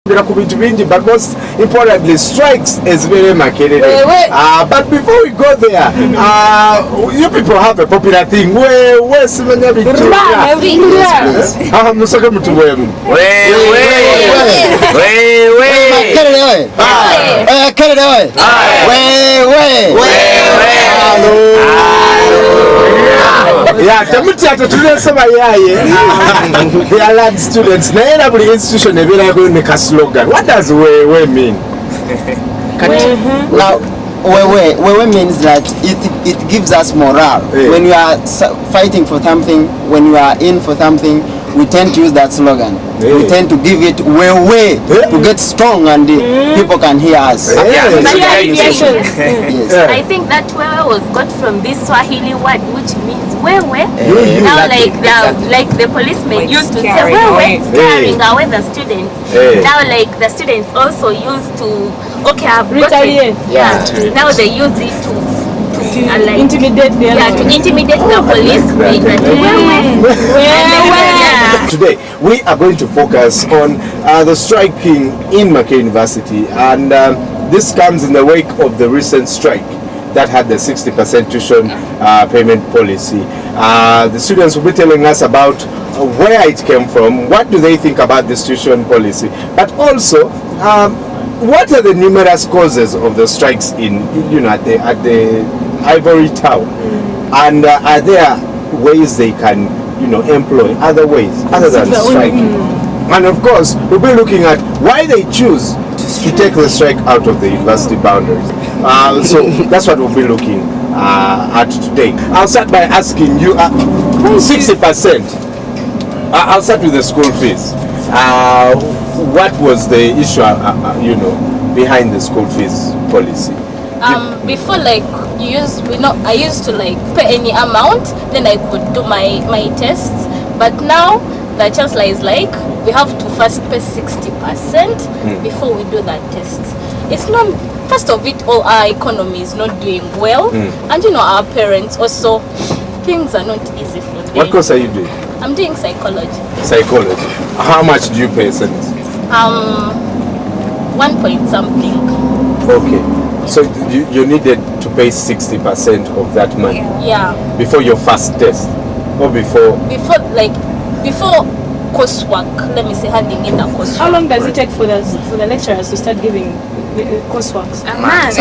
But most importantly, strikes is very Makerere. But before we go there, you people have a popular thing. Where's yeah, they are lad students. Every institution slogan. What does we mean? Now, we means that it gives us morale. When you are fighting for something, when you are in for something, we tend to use that slogan. We tend to give it way to get strong and people can hear us. Yes. I think that wewe was got from this Swahili word which means wewe. Now like the policemen used to say wewe, scaring away the students. Now like the students also used to I've gotten. Now they use it to intimidate them. To intimidate the police. Today we are going to focus on the striking in Makerere University, and this comes in the wake of the recent strike that had the 60% tuition payment policy. The students will be telling us about where it came from, what do they think about this tuition policy, but also what are the numerous causes of the strikes in at the Ivory Town, and are there ways they can employ other ways other than striking? And of course we'll be looking at why they choose to take the strike out of the university boundaries. So that's what we'll be looking at today. I'll start by asking you 60%. I'll start with the school fees. What was the issue behind the school fees policy? Before I used to pay any amount, then I could do my tests. But now the chancellor is we have to first pay 60% before we do that test. It's not, first of it all, our economy is not doing well, and our parents also, things are not easy for them. What course are you doing? I'm doing psychology. Psychology. How much do you pay, Sense? 1 point something. Okay. So you needed to pay 60% of that money? Yeah. Before your first test? Or before? Before coursework, let me say, handing in the coursework. How long does it take for the lecturers to start giving courseworks? A month.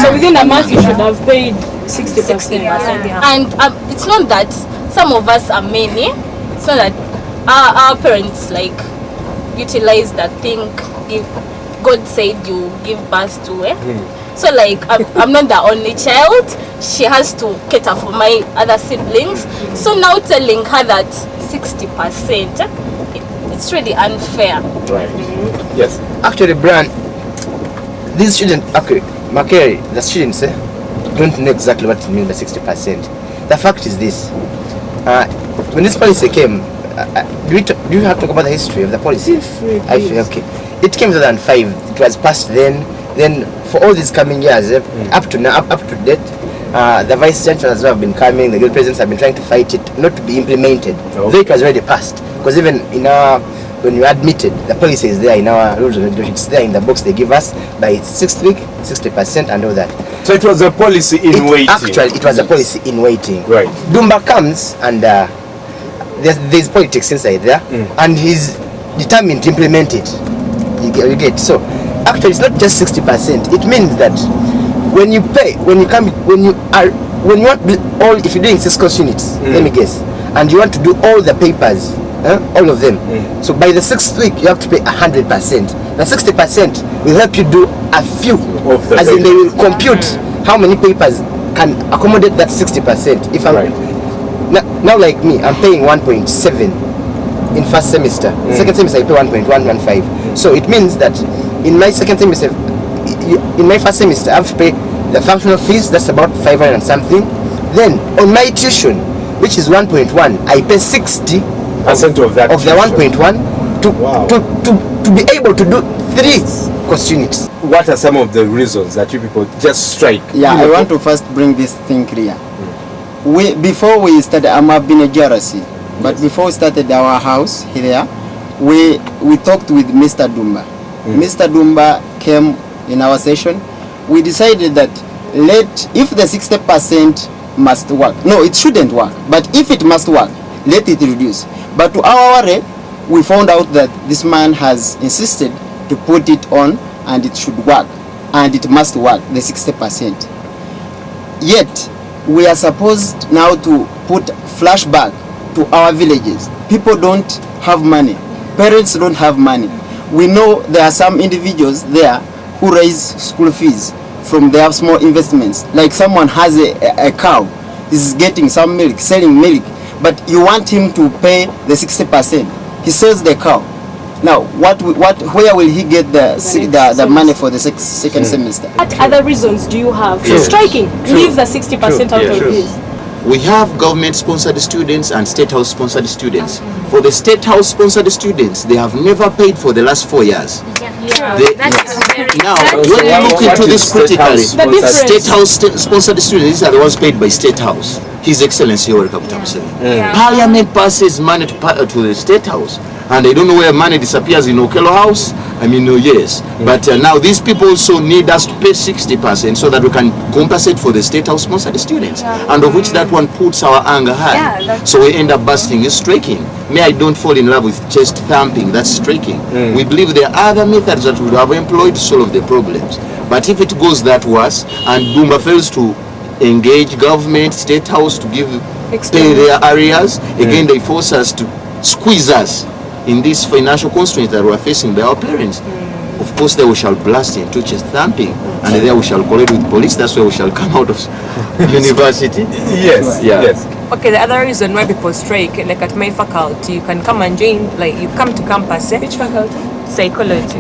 So within a month you should have paid 60%. And it's not that some of us are many. It's not that our parents utilize that thing. God said you give birth to it. So I'm not the only child. She has to cater for my other siblings. So now telling her that 60%, it's really unfair. Right. Yes. Actually, Brian, these students, Makerere, the students don't know exactly what it means by 60%. The fact is this: when this policy came, do you have to talk about the history of the policy? I feel okay. It came in 2005. It was passed then. Then for all these coming years, up to now, up to date, the vice chancellors have been coming. The presidents have been trying to fight it not to be implemented. Though it was already passed, because even in our when you admitted, the policy is there in our rules and regulations. It's there in the box they give us by 6th week, 60% and all that. So it was a policy in waiting. Actually, it was a policy in waiting. Right. Dumba comes and there's politics inside there, and he's determined to implement it. You get so. Actually, it's not just 60%. It means that when you pay, if you're doing 6 course units, let me guess, and you want to do all the papers, all of them. So by the 6th week, you have to pay 100%. The 60% will help you do a few, as in they will compute how many papers can accommodate that 60%. If I'm now like me, I'm paying 1.7 in first semester. Second semester I pay 1.115. So it means that in my second semester, in my first semester, I have to pay the functional fees. That's about 500 and something. Then on my tuition, which is 1.1, I pay 60% of that of the 1.1 to be able to do 3 course units. What are some of the reasons that you people just strike? Yeah, I want to first bring this thing clear. Before we started, I've been a GRC, but before we started our house here, we talked with Mr. Dumba. Mr. Dumba came in our session. We decided that if the 60% must work, no, it shouldn't work, but if it must work, let it reduce. But to our worry, we found out that this man has insisted to put it on, and it should work, and it must work, the 60%. Yet, we are supposed now to put flashback to our villages. People don't have money. Parents don't have money. We know there are some individuals there who raise school fees from their small investments. Like someone has a cow, is getting some milk, selling milk, but you want him to pay the 60%. He sells the cow. Now, where will he get the money for the second semester? What other reasons do you have for striking? Leave the 60% out of this. We have government-sponsored students and State House-sponsored students. For the State House-sponsored students, they have never paid for the last 4 years. Now, when you look into this critically, State House-sponsored students, these are the ones paid by State House. His Excellency Yoweri Kaguta Museveni. Parliament passes money to the State House, and they don't know where money disappears in Okello House. I mean, no, yes. But now these people also need us to pay 60% so that we can compensate for the State House sponsored students, and of which that one puts our anger high. So we end up busting and striking. May I don't fall in love with chest thumping, that's striking. We believe there are other methods that we have employed to solve the problems. But if it goes that worse, and Dumba fails to engage government, State House to pay their areas, again they force us to squeeze us in these financial constraints that we are facing by our parents. Of course, there we shall blast into chest thumping, and there we shall collide with police. That's where we shall come out of university. Yes, yes. Okay, the other reason why people strike, like at my faculty, you can come and join, like you come to campus. Which faculty? Psychology.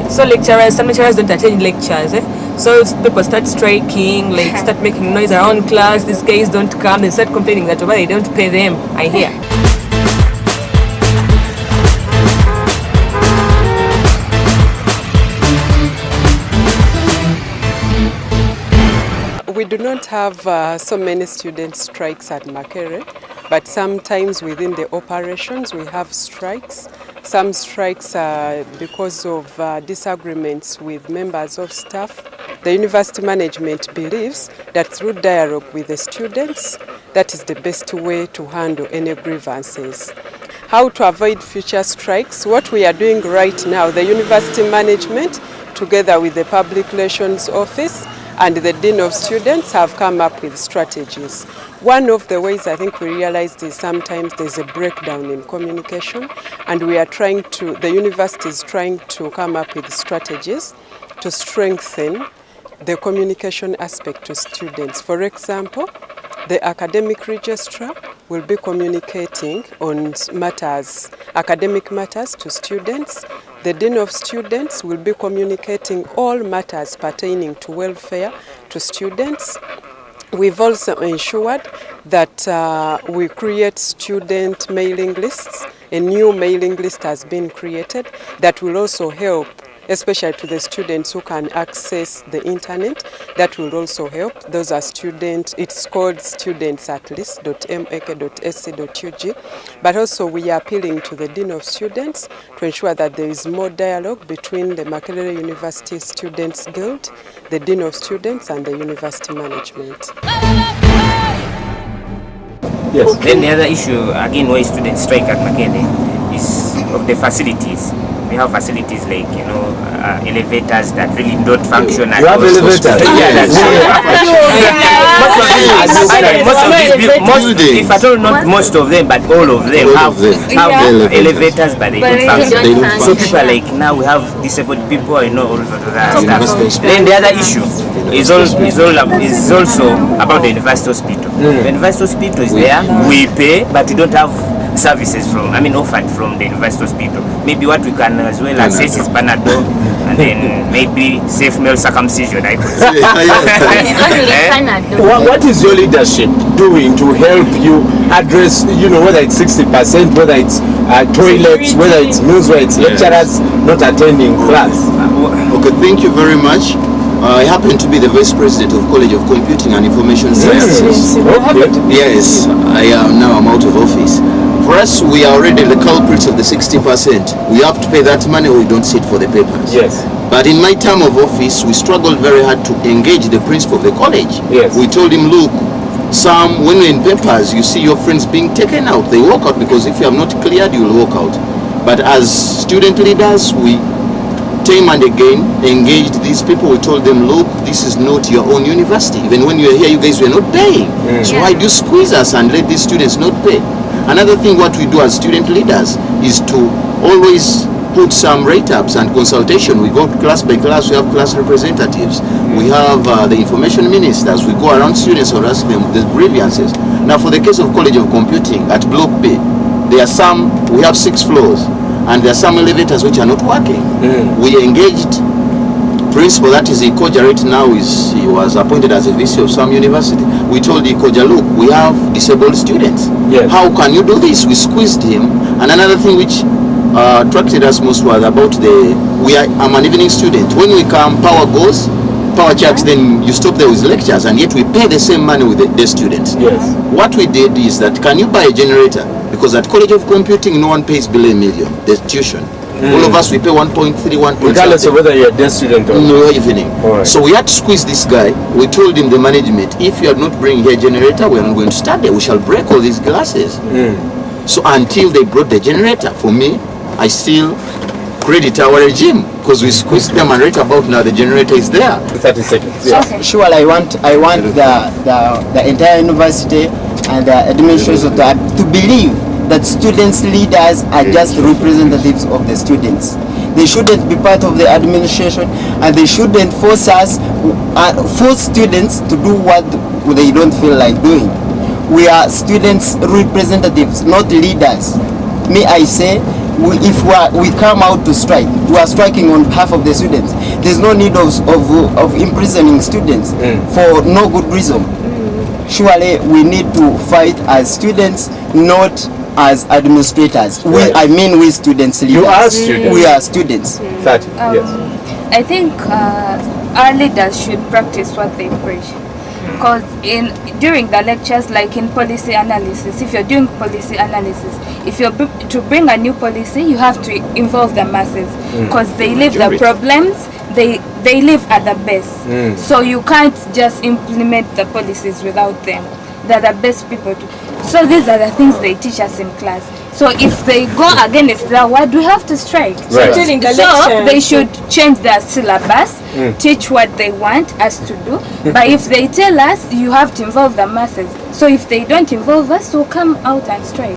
So some lecturers don't attend lectures. So people start striking, like start making noise around class. These guys don't come. They start complaining that they don't pay them. I hear. We do not have so many student strikes at Makerere, but sometimes within the operations we have strikes. Some strikes are because of disagreements with members of staff. The university management believes that through dialogue with the students, that is the best way to handle any grievances. How to avoid future strikes? What we are doing right now, the university management, together with the Public Relations Office, and the Dean of Students have come up with strategies. One of the ways I think we realized is sometimes there's a breakdown in communication, and the university is trying to come up with strategies to strengthen the communication aspect to students. For example, the academic registrar will be communicating on academic matters to students. The Dean of Students will be communicating all matters pertaining to welfare to students. We've also ensured that we create student mailing lists. A new mailing list has been created that will also help, especially to the students who can access the internet. That will also help. Those are students, it's called students@mak.sc.ug. But also we are appealing to the Dean of Students to ensure that there is more dialogue between the Makerere University Students Guild, the Dean of Students and the university management. Yes. Then the other issue, again, why students strike at Makerere is of the facilities. We have facilities like, elevators that really don't function. You have elevators? Yeah, that's if at all, not most of them, but all of them have elevators, but they don't function. So people are like, now we have disabled people, all of that stuff. Then the other issue is also about the university hospital. The university hospital is there, we pay, but we don't have services offered from the university hospital. Maybe what we can as well access is Panadol, and then maybe safe male circumcision, I could say. What is your leadership doing to help you address, whether it's 60%, whether it's toilets, whether it's meals, whether it's lecturers not attending class? Okay, thank you very much. I happen to be the Vice President of College of Computing and Information Sciences. Yes, I'm out of office. For us, we are already the culprits of the 60%. We have to pay that money or we don't sit for the papers. Yes. But in my term of office, we struggled very hard to engage the principal of the college. Yes. We told him, look, when you're in papers, you see your friends being taken out. They walk out because if you have not cleared, you will walk out. But as student leaders, we time and again engaged these people. We told them, look, this is not your own university. Even when you were here, you guys were not paying. So why do you squeeze us and let these students not pay? Another thing what we do as student leaders is to always put some write-ups and consultation. We go class by class, we have class representatives. We have the information ministers. We go around students and ask them the grievances. Now for the case of College of Computing at Block B, we have 6 floors and there are some elevators which are not working. We engaged principal, that is Ikoja right now, he was appointed as a VC of some university. We told Ikoja, look, we have disabled students. Yes. How can you do this? We squeezed him. And another thing which attracted us most was about I'm an evening student. When we come, power goes, power checks, then you stop there with lectures, and yet we pay the same money with the students. Yes. What we did is that, can you buy a generator? Because at College of Computing, no one pays below $1 million, the tuition. All of us, we pay 1.3, 1.3. Regardless of whether you're a day student or no evening. Right. So we had to squeeze this guy. We told him, the management, if you are not bringing here a generator, we are not going to start there. We shall break all these glasses. So until they brought the generator, for me, I still credit our regime because we squeezed them, and right about now the generator is there. 30 seconds. Yes. Okay. Sure, I want the entire university and the administration to believe that students' leaders are just representatives of the students. They shouldn't be part of the administration, and they shouldn't force students to do what they don't feel like doing. We are students' representatives, not leaders. May I say, if we come out to strike, we are striking on behalf of the students. There's no need of imprisoning students for no good reason. Surely we need to fight as students, not as administrators. Right. We students leaders. You are students. We are students. Yes. I think our leaders should practice what they preach. Because during the lectures, like in policy analysis, if you're doing policy analysis, if you're to bring a new policy, you have to involve the masses, because they live the problems, they live at the base. So you can't just implement the policies without them. They're the best people to. So these are the things they teach us in class. So if they go against that, why do we have to strike? Right. So they should change their syllabus, teach what they want us to do. But if they tell us you have to involve the masses, so if they don't involve us, we'll come out and strike.